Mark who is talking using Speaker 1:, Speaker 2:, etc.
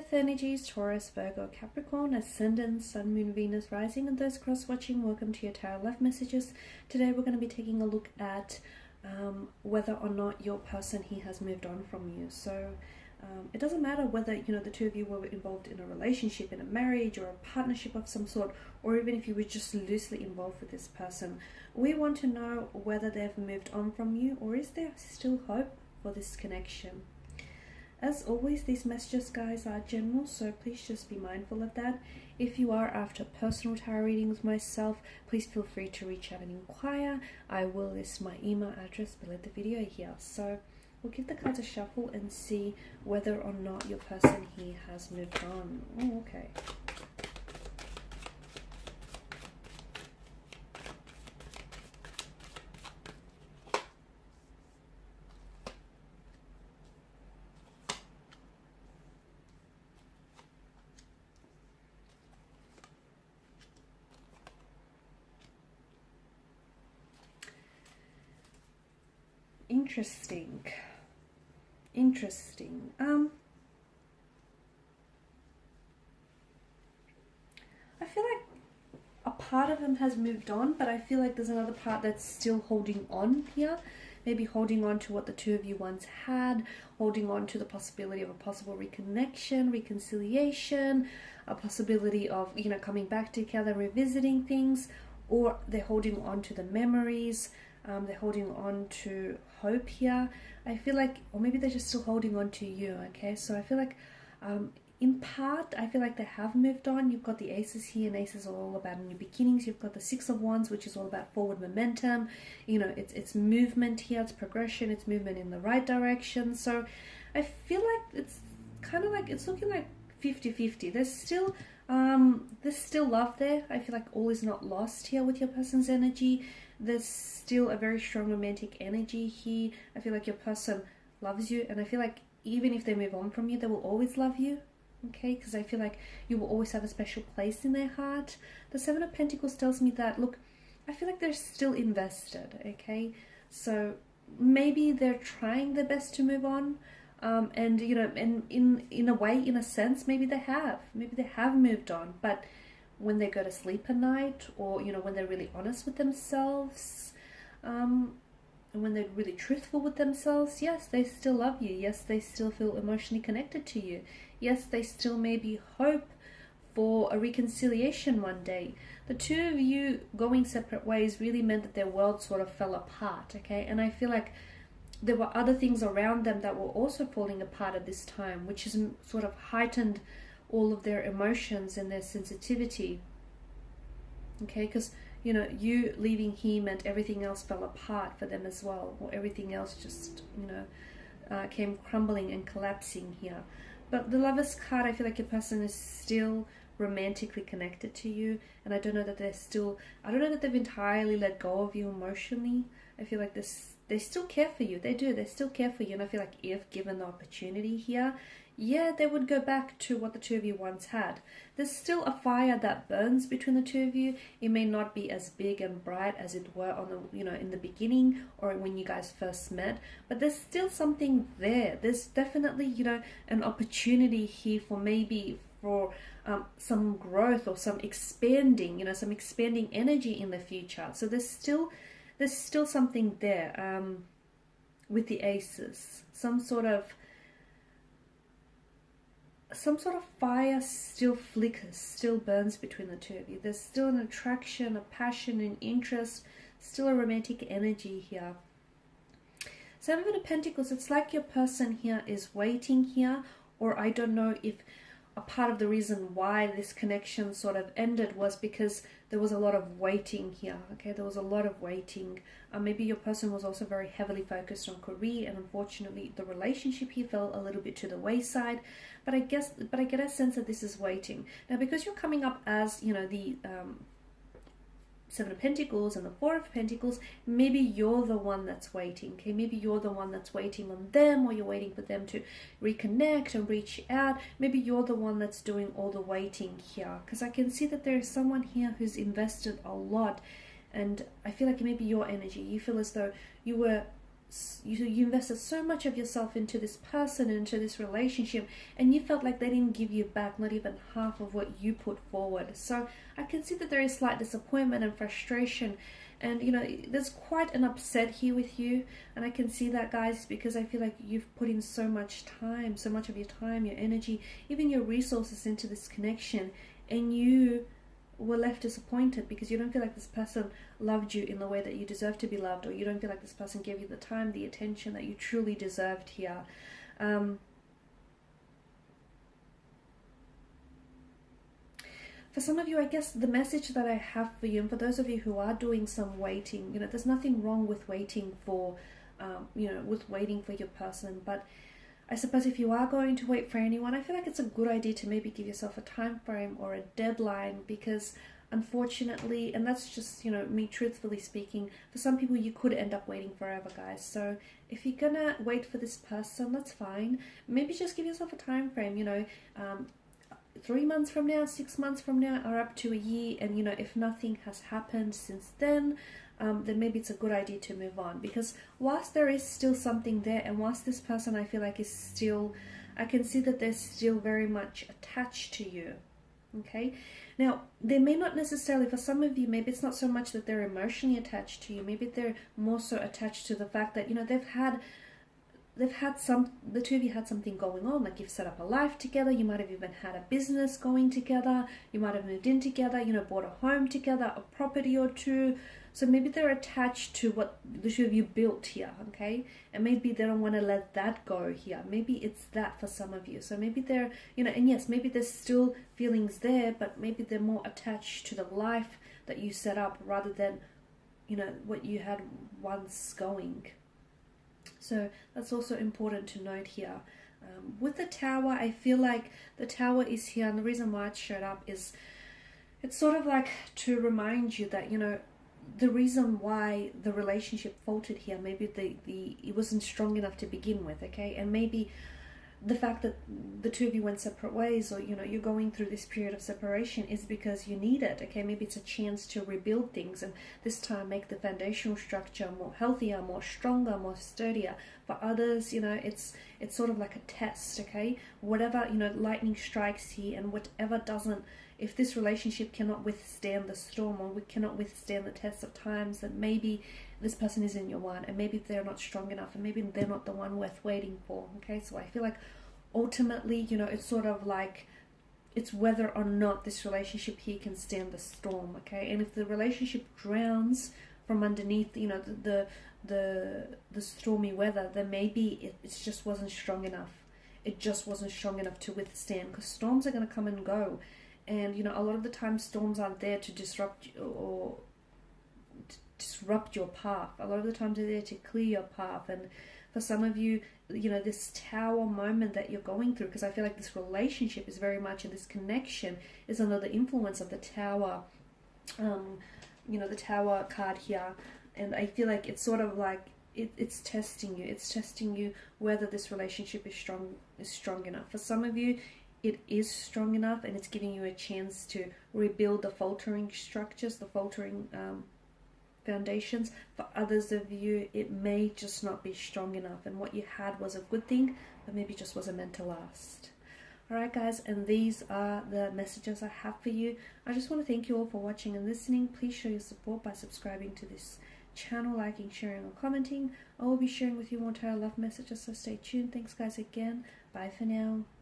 Speaker 1: Earth energies, Taurus, Virgo, Capricorn, Ascendant, Sun, Moon, Venus, Rising, and those cross-watching, welcome to your Tarot Love Messages. Today we're going to be taking a look at whether or not your person here has moved on from you. So it doesn't matter whether, you know, the two of you were involved in a relationship, in a marriage, or a partnership of some sort, or even if you were just loosely involved with this person. We want to know whether they've moved on from you, or is there still hope for this connection. As always, these messages, guys, are general, so please just be mindful of that. If you are after personal tarot readings myself, please feel free to reach out and inquire. I will list my email address below the video here. So we'll give the cards a shuffle and see whether or not your person here has moved on. Oh, okay. Interesting. I feel like a part of them has moved on, but I feel like there's another part that's still holding on here. Maybe holding on to what the two of you once had, holding on to the possibility of a possible reconnection, reconciliation, a possibility of, you know, coming back together, revisiting things, or they're holding on to the memories. They're holding on to hope here. I feel like, or maybe they're just still holding on to you, okay? So I feel like, in part, I feel like they have moved on. You've got the aces here, and aces are all about new beginnings. You've got the Six of Wands, which is all about forward momentum. You know, it's movement here, it's progression, it's movement in the right direction. So I feel like it's kind of like, it's looking like 50-50. There's still love there. I feel like all is not lost here with your person's energy. There's still a very strong romantic energy here. I feel like your person loves you, and I feel like even if they move on from you, they will always love you, okay? Because I feel like you will always have a special place in their heart. The Seven of Pentacles tells me that, look, I feel like they're still invested, okay? So maybe they're trying their best to move on, and, you know, and in a way, in a sense, maybe they have moved on, but when they go to sleep at night, or, you know, when they're really honest with themselves, and when they're really truthful with themselves, yes, they still love you. Yes, they still feel emotionally connected to you. Yes, they still maybe hope for a reconciliation one day. The two of you going separate ways really meant that their world sort of fell apart, okay? And I feel like there were other things around them that were also falling apart at this time, which has sort of heightened all of their emotions and their sensitivity, okay? Because, you know, you leaving here meant everything else fell apart for them as well, or everything else just, you know, came crumbling and collapsing here. But the Lover's card, I feel like your person is still romantically connected to you, and I don't know that they've entirely let go of you emotionally. I feel like they still care for you. They still care for you, and I feel like if given the opportunity here, yeah, they would go back to what the two of you once had. There's still a fire that burns between the two of you. It may not be as big and bright as it were on the, you know, in the beginning or when you guys first met, but there's still something there. There's definitely, you know, an opportunity here for maybe for some growth or some expanding, you know, some expanding energy in the future. So there's still something there with the aces. Some sort of fire still flickers, still burns between the two of you. There's still an attraction, a passion, an interest, still a romantic energy here. Seven of Pentacles, it's like your person here is waiting here, or I don't know if a part of the reason why this connection sort of ended was because there was a lot of waiting here, okay? There was a lot of waiting. Maybe your person was also very heavily focused on career, and unfortunately the relationship here fell a little bit to the wayside. But I get a sense that this is waiting. Now, because you're coming up as, you know, the Seven of Pentacles and the Four of Pentacles, maybe you're the one that's waiting, okay? Maybe you're the one that's waiting on them, or you're waiting for them to reconnect and reach out. Maybe you're the one that's doing all the waiting here, because I can see that there's someone here who's invested a lot, and I feel like maybe your energy, you feel as though you were you invested so much of yourself into this person, into this relationship, and you felt like they didn't give you back not even half of what you put forward. So I can see that there is slight disappointment and frustration, and you know, there's quite an upset here with you. And I can see that, guys, because I feel like you've put in so much time, so much of your time, your energy, even your resources into this connection, and you were left disappointed because you don't feel like this person loved you in the way that you deserve to be loved, or you don't feel like this person gave you the time, the attention that you truly deserved here. For some of you, I guess the message that I have for you, and for those of you who are doing some waiting, you know, there's nothing wrong with waiting for, with waiting for your person, but I suppose if you are going to wait for anyone, I feel like it's a good idea to maybe give yourself a time frame or a deadline, because unfortunately, and that's just, you know, me truthfully speaking, for some people you could end up waiting forever, guys. So if you're gonna wait for this person, that's fine. Maybe just give yourself a time frame, you know, 3 months from now, 6 months from now, or up to a year. And you know, if nothing has happened since then maybe it's a good idea to move on, because whilst there is still something there, and whilst this person I feel like is still, I can see that they're still very much attached to you. Okay, now they may not necessarily, for some of you, maybe it's not so much that they're emotionally attached to you, maybe they're more so attached to the fact that, you know, the two of you had something going on, like you've set up a life together, you might have even had a business going together, you might have moved in together, you know, bought a home together, a property or two. So maybe they're attached to what the two of you built here, okay? And maybe they don't want to let that go here. Maybe it's that for some of you. So maybe they're, you know, and yes, maybe there's still feelings there, but maybe they're more attached to the life that you set up rather than, you know, what you had once going. So that's also important to note here. With the Tower, I feel like the Tower is here, and the reason why it showed up is it's sort of like to remind you that, you know, the reason why the relationship faltered here, maybe it wasn't strong enough to begin with, okay? And maybe the fact that the two of you went separate ways, or, you know, you're going through this period of separation is because you need it, okay? Maybe it's a chance to rebuild things, and this time make the foundational structure more healthier, more stronger, more sturdier. For others, you know, it's sort of like a test, okay? Whatever, you know, lightning strikes here, and whatever doesn't, if this relationship cannot withstand the storm, or we cannot withstand the test of times, then maybe this person isn't your one, and maybe they're not strong enough, and maybe they're not the one worth waiting for, okay? So I feel like ultimately, you know, it's sort of like it's whether or not this relationship here can stand the storm, okay? And if the relationship drowns from underneath, you know, the stormy weather, then maybe it just wasn't strong enough. It just wasn't strong enough to withstand, because storms are going to come and go. And, you know, a lot of the time storms aren't there to disrupt your path. A lot of the times they're there to clear your path. And for some of you, you know, this Tower moment that you're going through, because I feel like this relationship is very much, and this connection is under the influence of the Tower, you know, the Tower card here. And I feel like it's sort of like it's testing you. It's testing you whether this relationship is strong enough. For some of you, it is strong enough, and it's giving you a chance to rebuild the faltering structures, the faltering foundations. For others of you, it may just not be strong enough, and what you had was a good thing, but maybe just wasn't meant to last. Alright guys, and these are the messages I have for you. I just want to thank you all for watching and listening. Please show your support by subscribing to this channel, liking, sharing, or commenting. I will be sharing with you more tarot love messages, so stay tuned. Thanks guys again. Bye for now.